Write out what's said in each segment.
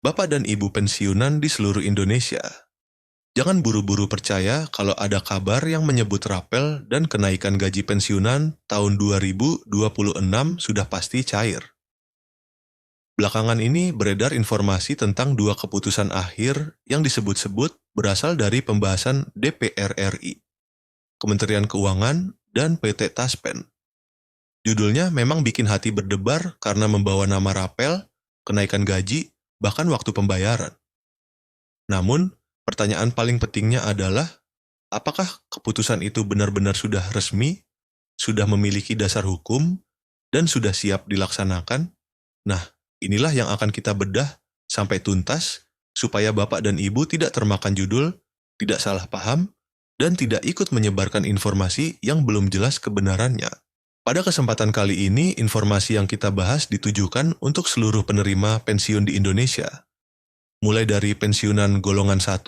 Bapak dan Ibu pensiunan di seluruh Indonesia, jangan buru-buru percaya kalau ada kabar yang menyebut rapel dan kenaikan gaji pensiunan tahun 2026 sudah pasti cair. Belakangan ini beredar informasi tentang dua keputusan akhir yang disebut-sebut berasal dari pembahasan DPR RI, Kementerian Keuangan, dan PT Taspen. Judulnya memang bikin hati berdebar karena membawa nama rapel, kenaikan gaji, bahkan waktu pembayaran. Namun, pertanyaan paling pentingnya adalah, apakah keputusan itu benar-benar sudah resmi, sudah memiliki dasar hukum, dan sudah siap dilaksanakan? Nah, inilah yang akan kita bedah sampai tuntas, supaya Bapak dan Ibu tidak termakan judul, tidak salah paham, dan tidak ikut menyebarkan informasi yang belum jelas kebenarannya. Pada kesempatan kali ini, informasi yang kita bahas ditujukan untuk seluruh penerima pensiun di Indonesia, mulai dari pensiunan golongan 1,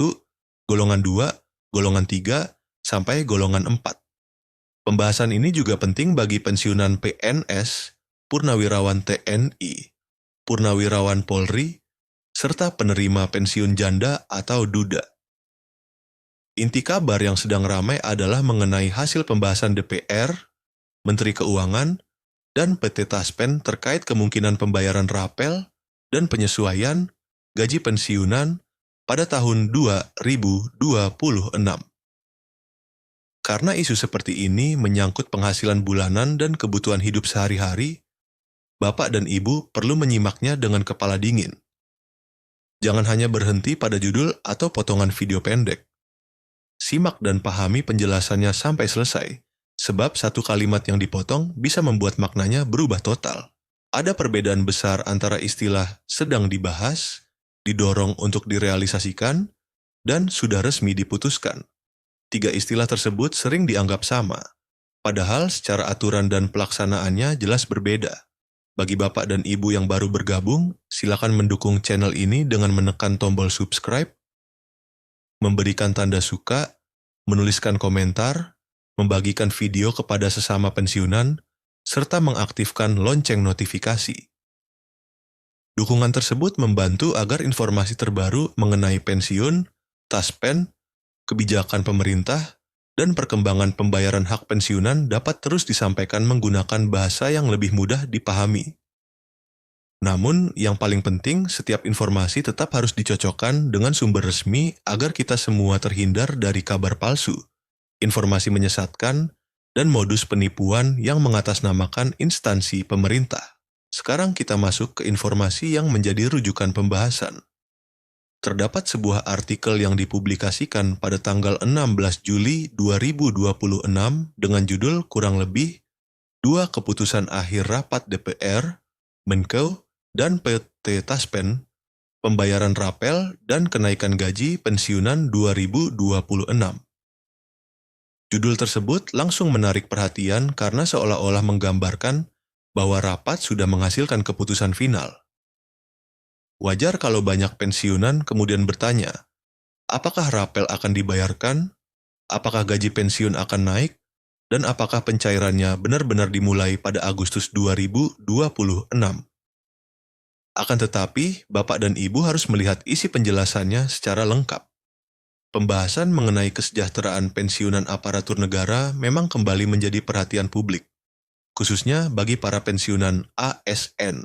golongan 2, golongan 3, sampai golongan 4. Pembahasan ini juga penting bagi pensiunan PNS, Purnawirawan TNI, Purnawirawan Polri, serta penerima pensiun janda atau duda. Inti kabar yang sedang ramai adalah mengenai hasil pembahasan DPR, Menteri Keuangan, dan PT Taspen terkait kemungkinan pembayaran rapel dan penyesuaian gaji pensiunan pada tahun 2026. Karena isu seperti ini menyangkut penghasilan bulanan dan kebutuhan hidup sehari-hari, Bapak dan Ibu perlu menyimaknya dengan kepala dingin. Jangan hanya berhenti pada judul atau potongan video pendek. Simak dan pahami penjelasannya sampai selesai, sebab satu kalimat yang dipotong bisa membuat maknanya berubah total. Ada perbedaan besar antara istilah sedang dibahas, didorong untuk direalisasikan, dan sudah resmi diputuskan. Tiga istilah tersebut sering dianggap sama, padahal secara aturan dan pelaksanaannya jelas berbeda. Bagi Bapak dan Ibu yang baru bergabung, silakan mendukung channel ini dengan menekan tombol subscribe, memberikan tanda suka, menuliskan komentar, membagikan video kepada sesama pensiunan, serta mengaktifkan lonceng notifikasi. Dukungan tersebut membantu agar informasi terbaru mengenai pensiun, taspen, kebijakan pemerintah, dan perkembangan pembayaran hak pensiunan dapat terus disampaikan menggunakan bahasa yang lebih mudah dipahami. Namun, yang paling penting, setiap informasi tetap harus dicocokkan dengan sumber resmi agar kita semua terhindar dari kabar palsu, informasi menyesatkan, dan modus penipuan yang mengatasnamakan instansi pemerintah. Sekarang kita masuk ke informasi yang menjadi rujukan pembahasan. Terdapat sebuah artikel yang dipublikasikan pada tanggal 16 Juli 2026 dengan judul kurang lebih dua keputusan akhir rapat DPR, Menko, dan PT Taspen, pembayaran rapel dan kenaikan gaji pensiunan 2026. Judul tersebut langsung menarik perhatian karena seolah-olah menggambarkan bahwa rapat sudah menghasilkan keputusan final. Wajar kalau banyak pensiunan kemudian bertanya, apakah rapel akan dibayarkan, apakah gaji pensiun akan naik, dan apakah pencairannya benar-benar dimulai pada Agustus 2026. Akan tetapi, Bapak dan Ibu harus melihat isi penjelasannya secara lengkap. Pembahasan mengenai kesejahteraan pensiunan aparatur negara memang kembali menjadi perhatian publik, khususnya bagi para pensiunan ASN.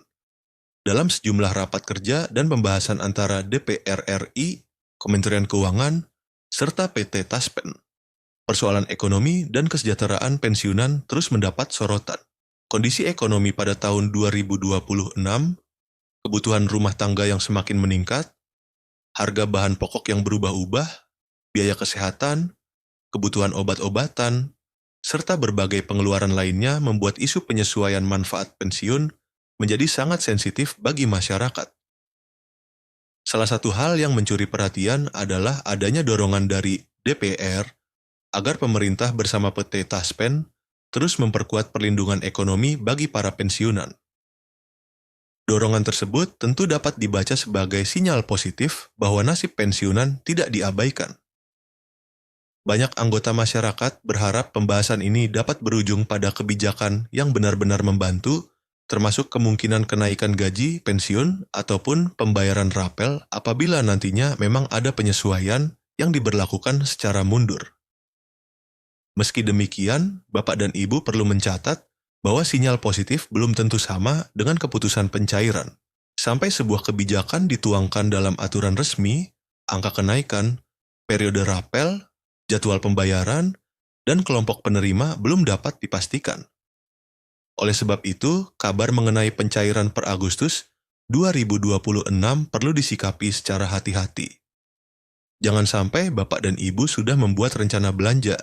Dalam sejumlah rapat kerja dan pembahasan antara DPR RI, Kementerian Keuangan, serta PT Taspen, persoalan ekonomi dan kesejahteraan pensiunan terus mendapat sorotan. Kondisi ekonomi pada tahun 2026, kebutuhan rumah tangga yang semakin meningkat, harga bahan pokok yang berubah-ubah, biaya kesehatan, kebutuhan obat-obatan, serta berbagai pengeluaran lainnya membuat isu penyesuaian manfaat pensiun menjadi sangat sensitif bagi masyarakat. Salah satu hal yang mencuri perhatian adalah adanya dorongan dari DPR agar pemerintah bersama PT Taspen terus memperkuat perlindungan ekonomi bagi para pensiunan. Dorongan tersebut tentu dapat dibaca sebagai sinyal positif bahwa nasib pensiunan tidak diabaikan. Banyak anggota masyarakat berharap pembahasan ini dapat berujung pada kebijakan yang benar-benar membantu termasuk kemungkinan kenaikan gaji, pensiun, ataupun pembayaran rapel apabila nantinya memang ada penyesuaian yang diberlakukan secara mundur. Meski demikian, Bapak dan Ibu perlu mencatat bahwa sinyal positif belum tentu sama dengan keputusan pencairan. Sampai sebuah kebijakan dituangkan dalam aturan resmi, angka kenaikan, periode rapel, jadwal pembayaran, dan kelompok penerima belum dapat dipastikan. Oleh sebab itu, kabar mengenai pencairan per Agustus 2026 perlu disikapi secara hati-hati. Jangan sampai Bapak dan Ibu sudah membuat rencana belanja,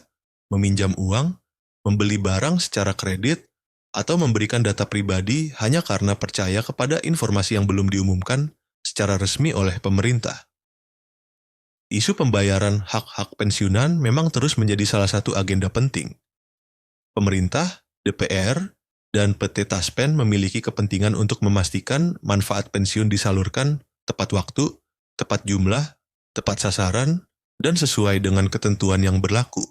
meminjam uang, membeli barang secara kredit, atau memberikan data pribadi hanya karena percaya kepada informasi yang belum diumumkan secara resmi oleh pemerintah. Isu pembayaran hak-hak pensiunan memang terus menjadi salah satu agenda penting. Pemerintah, DPR, dan PT Taspen memiliki kepentingan untuk memastikan manfaat pensiun disalurkan tepat waktu, tepat jumlah, tepat sasaran, dan sesuai dengan ketentuan yang berlaku.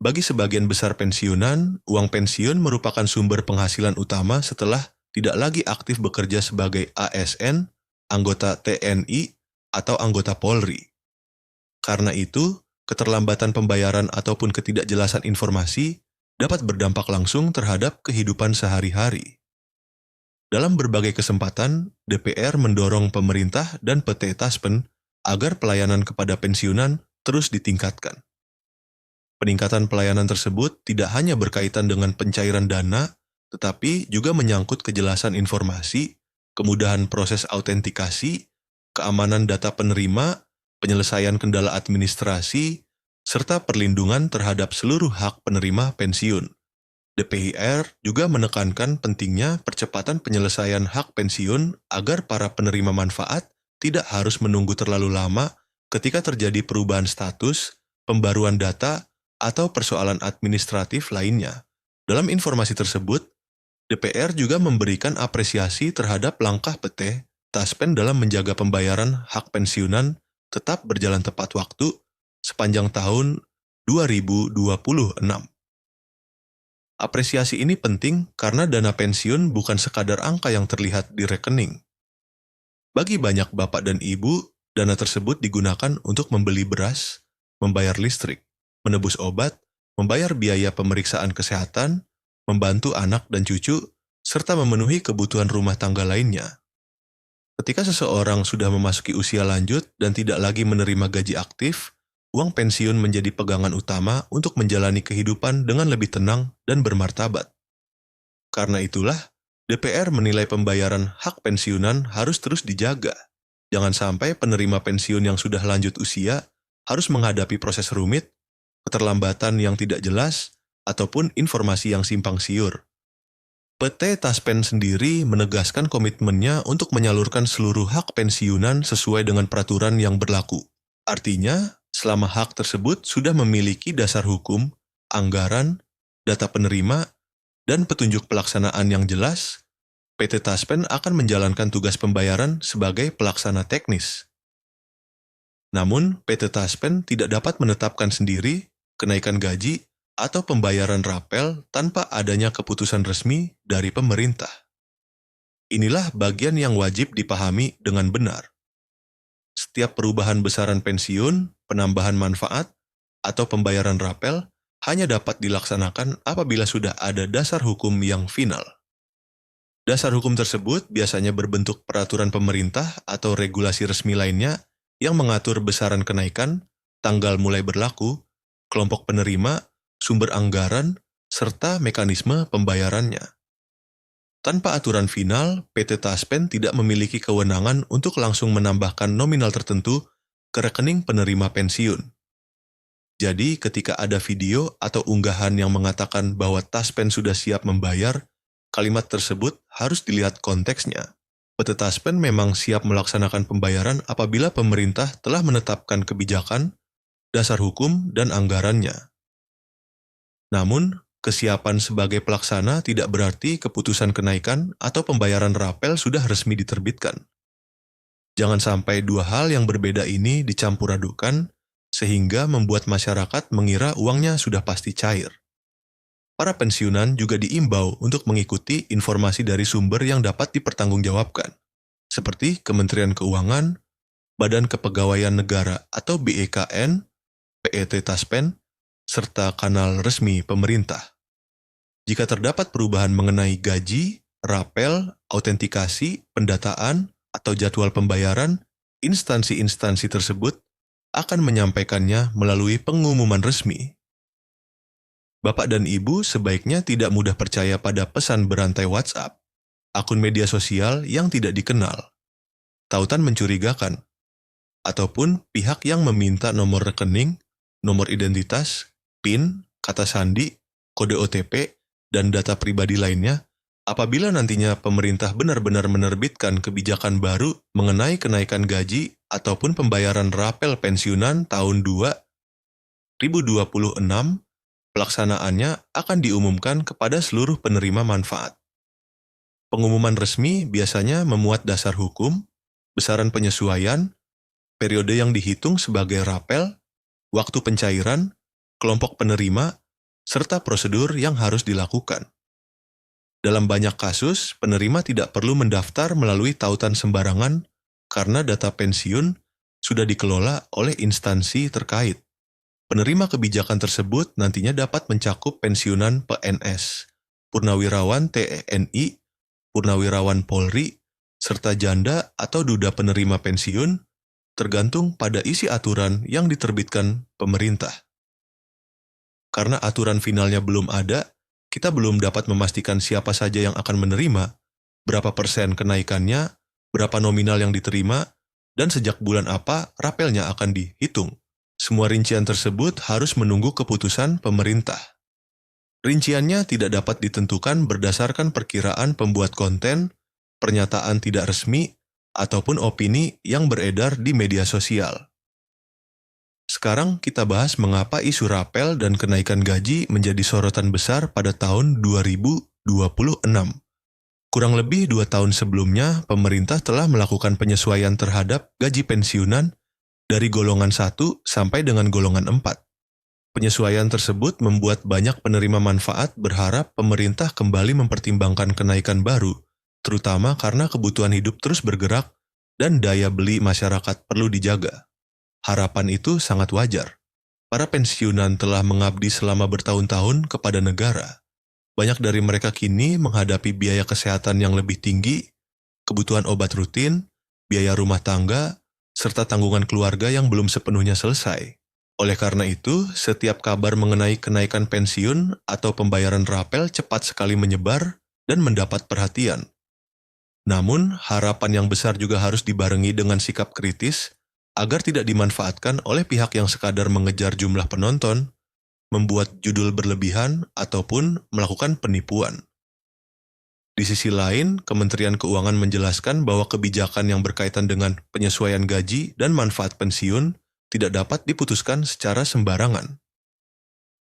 Bagi sebagian besar pensiunan, uang pensiun merupakan sumber penghasilan utama setelah tidak lagi aktif bekerja sebagai ASN, anggota TNI, atau anggota Polri. Karena itu, keterlambatan pembayaran ataupun ketidakjelasan informasi dapat berdampak langsung terhadap kehidupan sehari-hari. Dalam berbagai kesempatan, DPR mendorong pemerintah dan PT Taspen agar pelayanan kepada pensiunan terus ditingkatkan. Peningkatan pelayanan tersebut tidak hanya berkaitan dengan pencairan dana, tetapi juga menyangkut kejelasan informasi, kemudahan proses autentikasi, keamanan data penerima, penyelesaian kendala administrasi, serta perlindungan terhadap seluruh hak penerima pensiun. DPR juga menekankan pentingnya percepatan penyelesaian hak pensiun agar para penerima manfaat tidak harus menunggu terlalu lama ketika terjadi perubahan status, pembaruan data, atau persoalan administratif lainnya. Dalam informasi tersebut, DPR juga memberikan apresiasi terhadap langkah PT Taspen dalam menjaga pembayaran hak pensiunan tetap berjalan tepat waktu sepanjang tahun 2026. Apresiasi ini penting karena dana pensiun bukan sekadar angka yang terlihat di rekening. Bagi banyak bapak dan ibu, dana tersebut digunakan untuk membeli beras, membayar listrik, menebus obat, membayar biaya pemeriksaan kesehatan, membantu anak dan cucu, serta memenuhi kebutuhan rumah tangga lainnya. Ketika seseorang sudah memasuki usia lanjut dan tidak lagi menerima gaji aktif, uang pensiun menjadi pegangan utama untuk menjalani kehidupan dengan lebih tenang dan bermartabat. Karena itulah, DPR menilai pembayaran hak pensiunan harus terus dijaga. Jangan sampai penerima pensiun yang sudah lanjut usia harus menghadapi proses rumit, keterlambatan yang tidak jelas, ataupun informasi yang simpang siur. PT Taspen sendiri menegaskan komitmennya untuk menyalurkan seluruh hak pensiunan sesuai dengan peraturan yang berlaku. Artinya, selama hak tersebut sudah memiliki dasar hukum, anggaran, data penerima, dan petunjuk pelaksanaan yang jelas, PT Taspen akan menjalankan tugas pembayaran sebagai pelaksana teknis. Namun, PT Taspen tidak dapat menetapkan sendiri kenaikan gaji atau pembayaran rapel tanpa adanya keputusan resmi dari pemerintah. Inilah bagian yang wajib dipahami dengan benar. Setiap perubahan besaran pensiun, penambahan manfaat, atau pembayaran rapel hanya dapat dilaksanakan apabila sudah ada dasar hukum yang final. Dasar hukum tersebut biasanya berbentuk peraturan pemerintah atau regulasi resmi lainnya yang mengatur besaran kenaikan, tanggal mulai berlaku, kelompok penerima, sumber anggaran, serta mekanisme pembayarannya. Tanpa aturan final, PT Taspen tidak memiliki kewenangan untuk langsung menambahkan nominal tertentu ke rekening penerima pensiun. Jadi, ketika ada video atau unggahan yang mengatakan bahwa Taspen sudah siap membayar, kalimat tersebut harus dilihat konteksnya. PT Taspen memang siap melaksanakan pembayaran apabila pemerintah telah menetapkan kebijakan, dasar hukum, dan anggarannya. Namun, kesiapan sebagai pelaksana tidak berarti keputusan kenaikan atau pembayaran rapel sudah resmi diterbitkan. Jangan sampai dua hal yang berbeda ini dicampur adukan, sehingga membuat masyarakat mengira uangnya sudah pasti cair. para pensiunan juga diimbau untuk mengikuti informasi dari sumber yang dapat dipertanggungjawabkan, seperti Kementerian Keuangan, Badan Kepegawaian Negara atau BEKN, PET Taspen, serta kanal resmi pemerintah. Jika terdapat perubahan mengenai gaji, rapel, autentikasi, pendataan, atau jadwal pembayaran, instansi-instansi tersebut akan menyampaikannya melalui pengumuman resmi. Bapak dan Ibu sebaiknya tidak mudah percaya pada pesan berantai WhatsApp, akun media sosial yang tidak dikenal, tautan mencurigakan, ataupun pihak yang meminta nomor rekening, nomor identitas, PIN, kata sandi, kode OTP, dan data pribadi lainnya apabila nantinya pemerintah benar-benar menerbitkan kebijakan baru mengenai kenaikan gaji ataupun pembayaran rapel pensiunan tahun 2026. Pelaksanaannya akan diumumkan kepada seluruh penerima manfaat. Pengumuman resmi biasanya memuat dasar hukum, besaran penyesuaian, periode yang dihitung sebagai rapel, waktu pencairan, kelompok penerima, serta prosedur yang harus dilakukan. Dalam banyak kasus, penerima tidak perlu mendaftar melalui tautan sembarangan karena data pensiun sudah dikelola oleh instansi terkait. Penerima kebijakan tersebut nantinya dapat mencakup pensiunan PNS, purnawirawan TNI, purnawirawan Polri, serta janda atau duda penerima pensiun, tergantung pada isi aturan yang diterbitkan pemerintah. Karena aturan finalnya belum ada, kita belum dapat memastikan siapa saja yang akan menerima, berapa persen kenaikannya, berapa nominal yang diterima, dan sejak bulan apa rapelnya akan dihitung. Semua rincian tersebut harus menunggu keputusan pemerintah. Rinciannya tidak dapat ditentukan berdasarkan perkiraan pembuat konten, pernyataan tidak resmi, ataupun opini yang beredar di media sosial. Sekarang kita bahas mengapa isu rapel dan kenaikan gaji menjadi sorotan besar pada tahun 2026. Kurang lebih 2 tahun sebelumnya, pemerintah telah melakukan penyesuaian terhadap gaji pensiunan dari golongan 1 sampai dengan golongan 4. Penyesuaian tersebut membuat banyak penerima manfaat berharap pemerintah kembali mempertimbangkan kenaikan baru, terutama karena kebutuhan hidup terus bergerak dan daya beli masyarakat perlu dijaga. Harapan itu sangat wajar. Para pensiunan telah mengabdi selama bertahun-tahun kepada negara. Banyak dari mereka kini menghadapi biaya kesehatan yang lebih tinggi, kebutuhan obat rutin, biaya rumah tangga, serta tanggungan keluarga yang belum sepenuhnya selesai. Oleh karena itu, setiap kabar mengenai kenaikan pensiun atau pembayaran rapel cepat sekali menyebar dan mendapat perhatian. Namun, harapan yang besar juga harus dibarengi dengan sikap kritis agar tidak dimanfaatkan oleh pihak yang sekadar mengejar jumlah penonton, membuat judul berlebihan, ataupun melakukan penipuan. Di sisi lain, Kementerian Keuangan menjelaskan bahwa kebijakan yang berkaitan dengan penyesuaian gaji dan manfaat pensiun tidak dapat diputuskan secara sembarangan.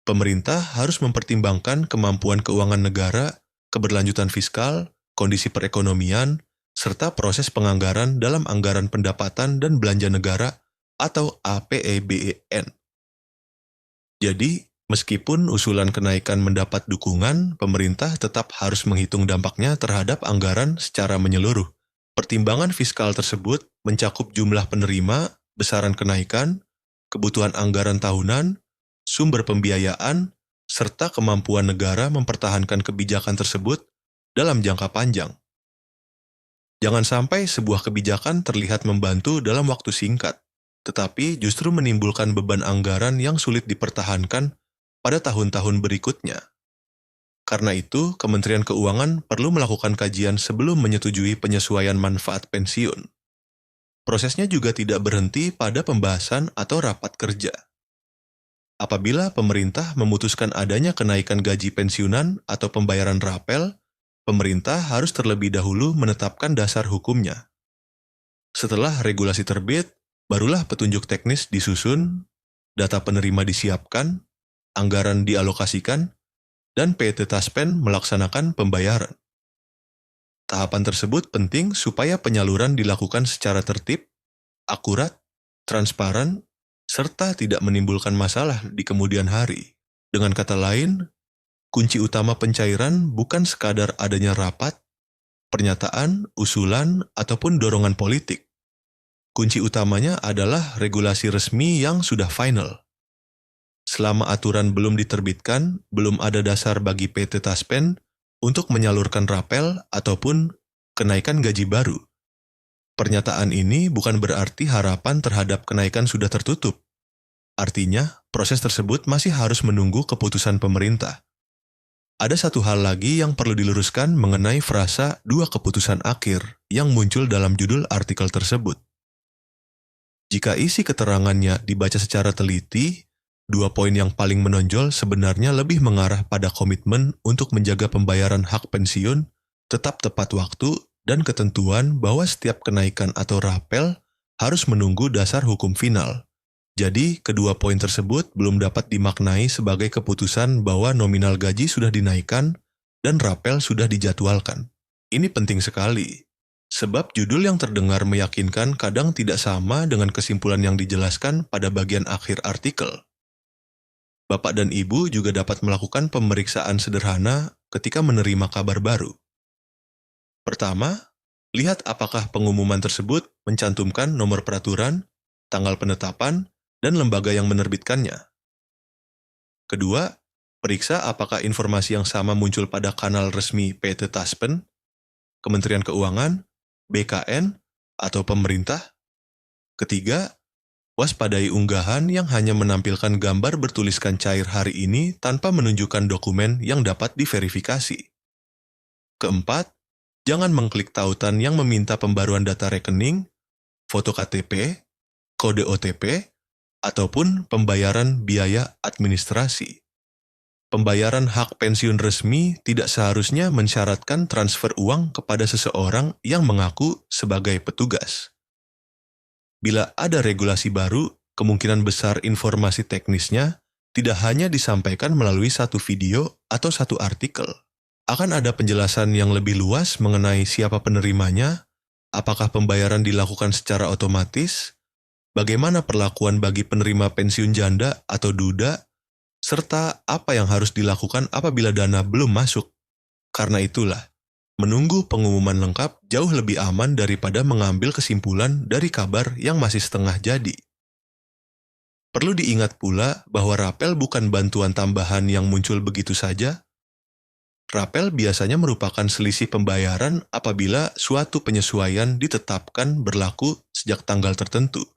Pemerintah harus mempertimbangkan kemampuan keuangan negara, keberlanjutan fiskal, kondisi perekonomian, serta proses penganggaran dalam anggaran pendapatan dan belanja negara atau APBN. Jadi, meskipun usulan kenaikan mendapat dukungan, pemerintah tetap harus menghitung dampaknya terhadap anggaran secara menyeluruh. Pertimbangan fiskal tersebut mencakup jumlah penerima, besaran kenaikan, kebutuhan anggaran tahunan, sumber pembiayaan, serta kemampuan negara mempertahankan kebijakan tersebut dalam jangka panjang. Jangan sampai sebuah kebijakan terlihat membantu dalam waktu singkat, tetapi justru menimbulkan beban anggaran yang sulit dipertahankan pada tahun-tahun berikutnya. Karena itu, Kementerian Keuangan perlu melakukan kajian sebelum menyetujui penyesuaian manfaat pensiun. Prosesnya juga tidak berhenti pada pembahasan atau rapat kerja. Apabila pemerintah memutuskan adanya kenaikan gaji pensiunan atau pembayaran rapel, pemerintah harus terlebih dahulu menetapkan dasar hukumnya. Setelah regulasi terbit, barulah petunjuk teknis disusun, data penerima disiapkan, anggaran dialokasikan, dan PT Taspen melaksanakan pembayaran. Tahapan tersebut penting supaya penyaluran dilakukan secara tertib, akurat, transparan, serta tidak menimbulkan masalah di kemudian hari. Dengan kata lain, kunci utama pencairan bukan sekadar adanya rapat, pernyataan, usulan, ataupun dorongan politik. Kunci utamanya adalah regulasi resmi yang sudah final. Selama aturan belum diterbitkan, belum ada dasar bagi PT Taspen untuk menyalurkan rapel ataupun kenaikan gaji baru. Pernyataan ini bukan berarti harapan terhadap kenaikan sudah tertutup. Artinya, proses tersebut masih harus menunggu keputusan pemerintah. Ada satu hal lagi yang perlu diluruskan mengenai frasa dua keputusan akhir yang muncul dalam judul artikel tersebut. Jika isi keterangannya dibaca secara teliti, dua poin yang paling menonjol sebenarnya lebih mengarah pada komitmen untuk menjaga pembayaran hak pensiun tetap tepat waktu dan ketentuan bahwa setiap kenaikan atau rapel harus menunggu dasar hukum final. Jadi, kedua poin tersebut belum dapat dimaknai sebagai keputusan bahwa nominal gaji sudah dinaikkan dan rapel sudah dijadwalkan. Ini penting sekali, sebab judul yang terdengar meyakinkan kadang tidak sama dengan kesimpulan yang dijelaskan pada bagian akhir artikel. Bapak dan Ibu juga dapat melakukan pemeriksaan sederhana ketika menerima kabar baru. Pertama, lihat apakah pengumuman tersebut mencantumkan nomor peraturan, tanggal penetapan, dan lembaga yang menerbitkannya. Kedua, periksa apakah informasi yang sama muncul pada kanal resmi PT Taspen, Kementerian Keuangan, BKN, atau pemerintah. Ketiga, waspadai unggahan yang hanya menampilkan gambar bertuliskan cair hari ini tanpa menunjukkan dokumen yang dapat diverifikasi. Keempat, jangan mengklik tautan yang meminta pembaruan data rekening, foto KTP, kode OTP, ataupun pembayaran biaya administrasi. Pembayaran hak pensiun resmi tidak seharusnya mensyaratkan transfer uang kepada seseorang yang mengaku sebagai petugas. Bila ada regulasi baru, kemungkinan besar informasi teknisnya tidak hanya disampaikan melalui satu video atau satu artikel. Akan ada penjelasan yang lebih luas mengenai siapa penerimanya, apakah pembayaran dilakukan secara otomatis, bagaimana perlakuan bagi penerima pensiun janda atau duda, serta apa yang harus dilakukan apabila dana belum masuk. Karena itulah, menunggu pengumuman lengkap jauh lebih aman daripada mengambil kesimpulan dari kabar yang masih setengah jadi. Perlu diingat pula bahwa rapel bukan bantuan tambahan yang muncul begitu saja. Rapel biasanya merupakan selisih pembayaran apabila suatu penyesuaian ditetapkan berlaku sejak tanggal tertentu.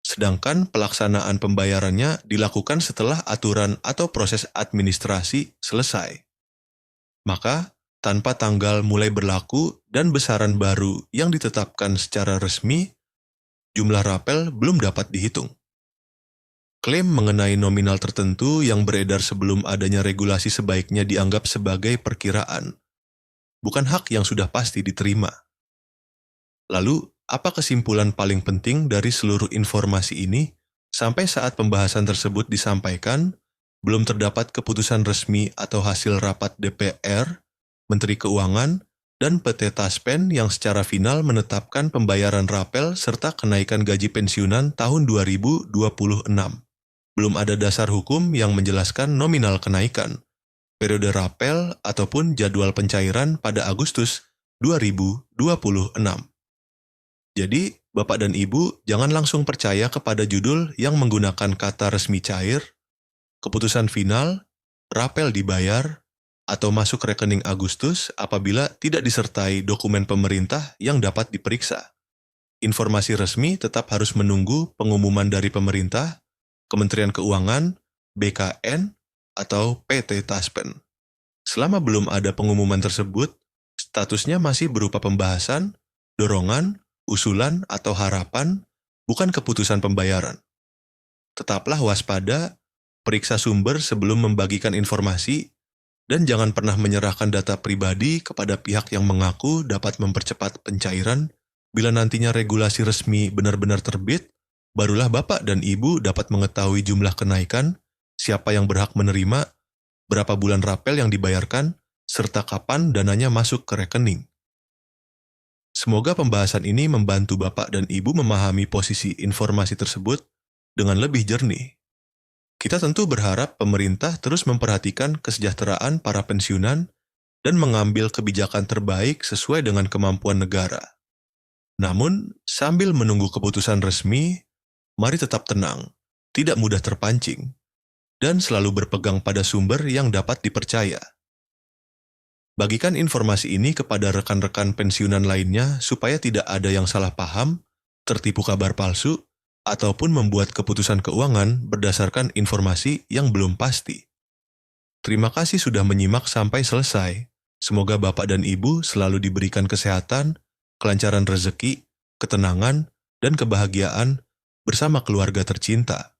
Sedangkan pelaksanaan pembayarannya dilakukan setelah aturan atau proses administrasi selesai. Maka, tanpa tanggal mulai berlaku dan besaran baru yang ditetapkan secara resmi, jumlah rapel belum dapat dihitung. Klaim mengenai nominal tertentu yang beredar sebelum adanya regulasi sebaiknya dianggap sebagai perkiraan, bukan hak yang sudah pasti diterima. Lalu, apa kesimpulan paling penting dari seluruh informasi ini? Sampai saat pembahasan tersebut disampaikan, belum terdapat keputusan resmi atau hasil rapat DPR, Menteri Keuangan, dan PT Taspen yang secara final menetapkan pembayaran rapel serta kenaikan gaji pensiunan tahun 2026. Belum ada dasar hukum yang menjelaskan nominal kenaikan, periode rapel, ataupun jadwal pencairan pada Agustus 2026. Jadi, Bapak dan Ibu jangan langsung percaya kepada judul yang menggunakan kata resmi cair, keputusan final, rapel dibayar, atau masuk rekening Agustus apabila tidak disertai dokumen pemerintah yang dapat diperiksa. Informasi resmi tetap harus menunggu pengumuman dari pemerintah, Kementerian Keuangan, BKN, atau PT Taspen. Selama belum ada pengumuman tersebut, statusnya masih berupa pembahasan, dorongan, usulan, atau harapan, bukan keputusan pembayaran. Tetaplah waspada, periksa sumber sebelum membagikan informasi, dan jangan pernah menyerahkan data pribadi kepada pihak yang mengaku dapat mempercepat pencairan. Bila nantinya regulasi resmi benar-benar terbit, barulah Bapak dan Ibu dapat mengetahui jumlah kenaikan, siapa yang berhak menerima, berapa bulan rapel yang dibayarkan, serta kapan dananya masuk ke rekening. Semoga pembahasan ini membantu Bapak dan Ibu memahami posisi informasi tersebut dengan lebih jernih. Kita tentu berharap pemerintah terus memperhatikan kesejahteraan para pensiunan dan mengambil kebijakan terbaik sesuai dengan kemampuan negara. Namun, sambil menunggu keputusan resmi, mari tetap tenang, tidak mudah terpancing, dan selalu berpegang pada sumber yang dapat dipercaya. Bagikan informasi ini kepada rekan-rekan pensiunan lainnya supaya tidak ada yang salah paham, tertipu kabar palsu, ataupun membuat keputusan keuangan berdasarkan informasi yang belum pasti. Terima kasih sudah menyimak sampai selesai. Semoga Bapak dan Ibu selalu diberikan kesehatan, kelancaran rezeki, ketenangan, dan kebahagiaan bersama keluarga tercinta.